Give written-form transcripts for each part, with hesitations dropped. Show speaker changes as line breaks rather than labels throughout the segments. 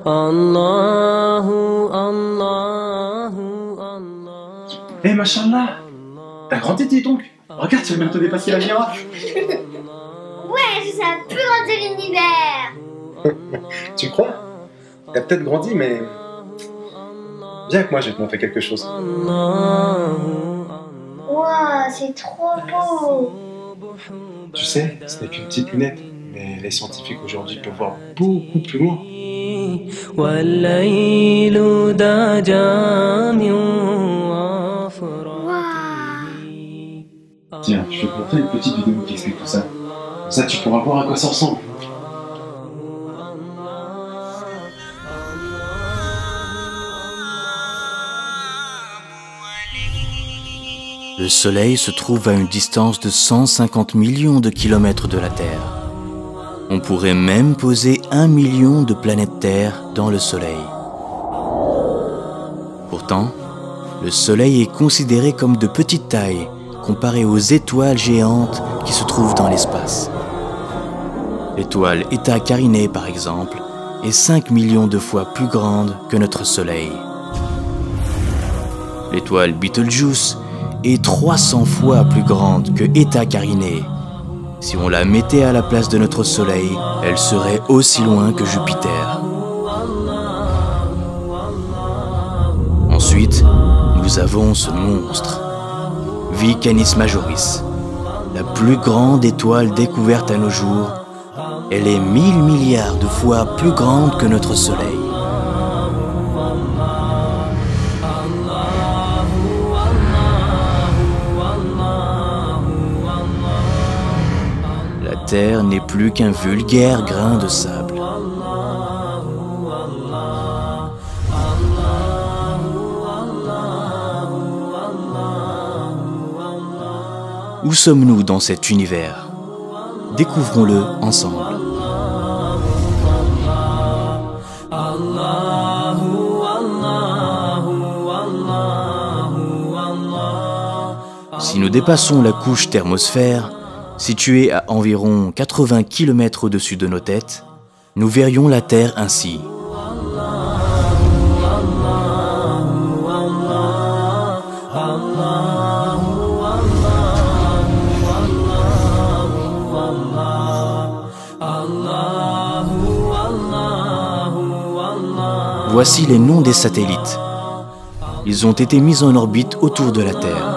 Eh machallah, t'as grandi dis donc. Regarde, tu vas bientôt dépasser la miracle.
Ouais, je suis la plus grande de l'univers.
Tu crois? T'as peut-être grandi, mais... Viens avec moi, je vais te montrer quelque chose.
Wow, c'est trop beau.
Tu sais, ce n'est qu'une petite lunette, mais les scientifiques aujourd'hui peuvent voir beaucoup plus loin. Tiens, je vais te montrer une petite vidéo qui explique tout ça. Comme ça, tu pourras voir à quoi ça ressemble.
Le Soleil se trouve à une distance de 150 millions de kilomètres de la Terre. On pourrait même poser 1 million de planètes Terre dans le Soleil. Pourtant, le Soleil est considéré comme de petite taille comparé aux étoiles géantes qui se trouvent dans l'espace. L'étoile Eta Carinae, par exemple, est 5 millions de fois plus grande que notre Soleil. L'étoile Betelgeuse est 300 fois plus grande que Eta Carinae. Si on la mettait à la place de notre Soleil, elle serait aussi loin que Jupiter. Ensuite, nous avons ce monstre, V Canis Majoris, la plus grande étoile découverte à nos jours. Elle est 1000 milliards de fois plus grande que notre Soleil. La Terre n'est plus qu'un vulgaire grain de sable. Où sommes-nous dans cet univers? Découvrons-le ensemble. Si nous dépassons la couche thermosphère, située à environ 80 km au-dessus de nos têtes, nous verrions la Terre ainsi. Voici les noms des satellites. Ils ont été mis en orbite autour de la Terre.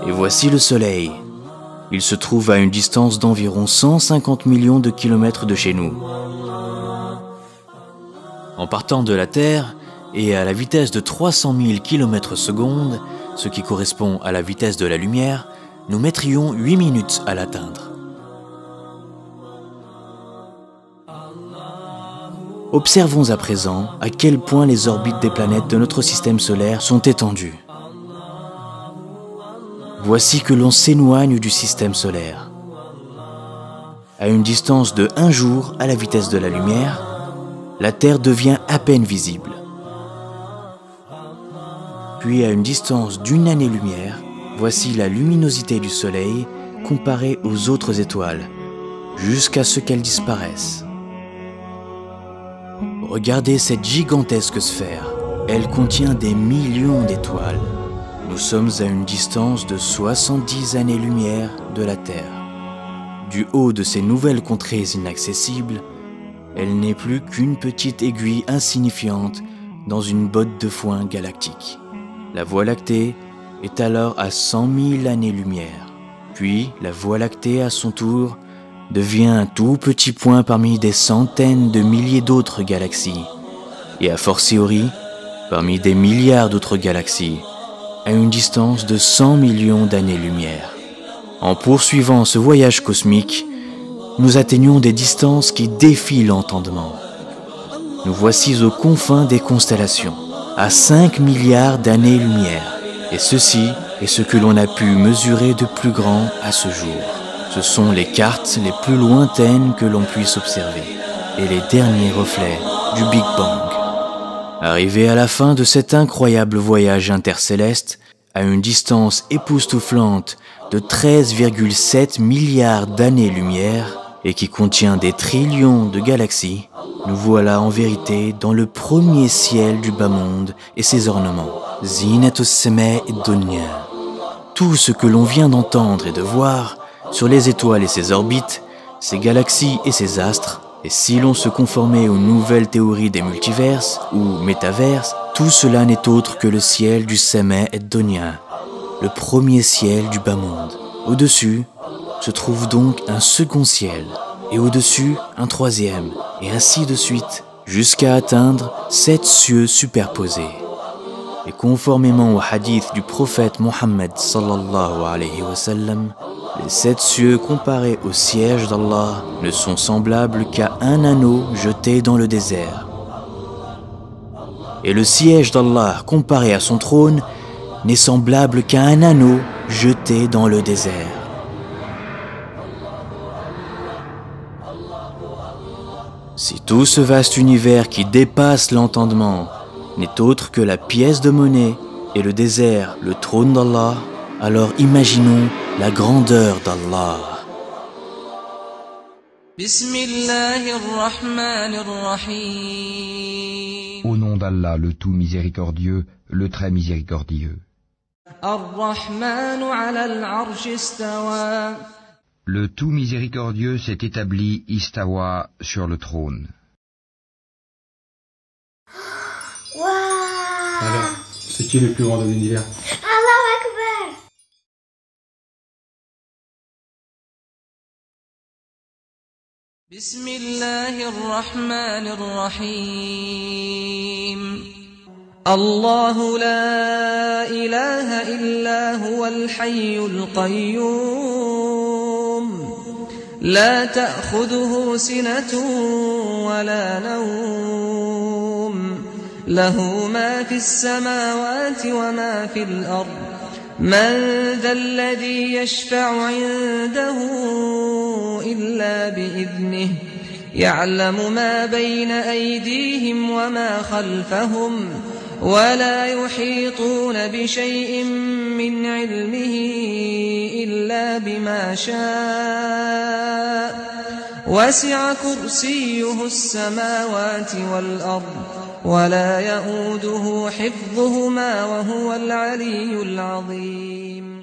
Et voici le Soleil. Il se trouve à une distance d'environ 150 millions de kilomètres de chez nous. En partant de la Terre et à la vitesse de 300 000 km/s, ce qui correspond à la vitesse de la lumière, nous mettrions 8 minutes à l'atteindre. Observons à présent à quel point les orbites des planètes de notre système solaire sont étendues. Voici que l'on s'éloigne du système solaire. À une distance de 1 jour à la vitesse de la lumière, la Terre devient à peine visible. Puis à une distance d'1 année-lumière, voici la luminosité du Soleil comparée aux autres étoiles, jusqu'à ce qu'elles disparaissent. Regardez cette gigantesque sphère. Elle contient des millions d'étoiles. Nous sommes à une distance de 70 années-lumière de la Terre. Du haut de ces nouvelles contrées inaccessibles, elle n'est plus qu'une petite aiguille insignifiante dans une botte de foin galactique. La Voie lactée est alors à 100 000 années-lumière. Puis, la Voie lactée, à son tour, devient un tout petit point parmi des centaines de milliers d'autres galaxies, et a fortiori, parmi des milliards d'autres galaxies, à une distance de 100 millions d'années-lumière. En poursuivant ce voyage cosmique, nous atteignons des distances qui défient l'entendement. Nous voici aux confins des constellations, à 5 milliards d'années-lumière, et ceci est ce que l'on a pu mesurer de plus grand à ce jour. Ce sont les cartes les plus lointaines que l'on puisse observer et les derniers reflets du Big Bang. Arrivé à la fin de cet incroyable voyage intercéleste, à une distance époustouflante de 13,7 milliards d'années-lumière et qui contient des trillions de galaxies, nous voilà en vérité dans le premier ciel du bas monde et ses ornements. Zinatus Sama'i Dunya. Tout ce que l'on vient d'entendre et de voir sur les étoiles et ses orbites, ses galaxies et ses astres, et si l'on se conformait aux nouvelles théories des multiverses ou métaverses, tout cela n'est autre que le ciel du Sama'i Dunya, le premier ciel du bas monde. Au-dessus se trouve donc un second ciel, et au-dessus un troisième, et ainsi de suite, jusqu'à atteindre 7 cieux superposés. Et conformément au hadith du prophète Mohammed sallallahu alayhi wa sallam, les 7 cieux comparés au siège d'Allah ne sont semblables qu'à un anneau jeté dans le désert. Et le siège d'Allah comparé à son trône n'est semblable qu'à un anneau jeté dans le désert. Si tout ce vaste univers qui dépasse l'entendement n'est autre que la pièce de monnaie et le désert, le trône d'Allah, alors imaginons la grandeur d'Allah.
Au nom d'Allah, le tout miséricordieux, le très miséricordieux. Le tout miséricordieux s'est établi istawa sur le trône.
Waouh!
Alors, c'est qui le plus grand de l'univers?
Allahu Akbar!
الله لا إله إلا هو الحي القيوم لا تأخذه سنة ولا نوم له ما في السماوات وما في الأرض من ذا الذي يشفع عنده إلا بإذنه يعلم ما بين أيديهم وما خلفهم ولا يحيطون بشيء من علمه إلا بما شاء وسع كرسيه السماوات والأرض ولا يؤوده حفظهما وهو العلي العظيم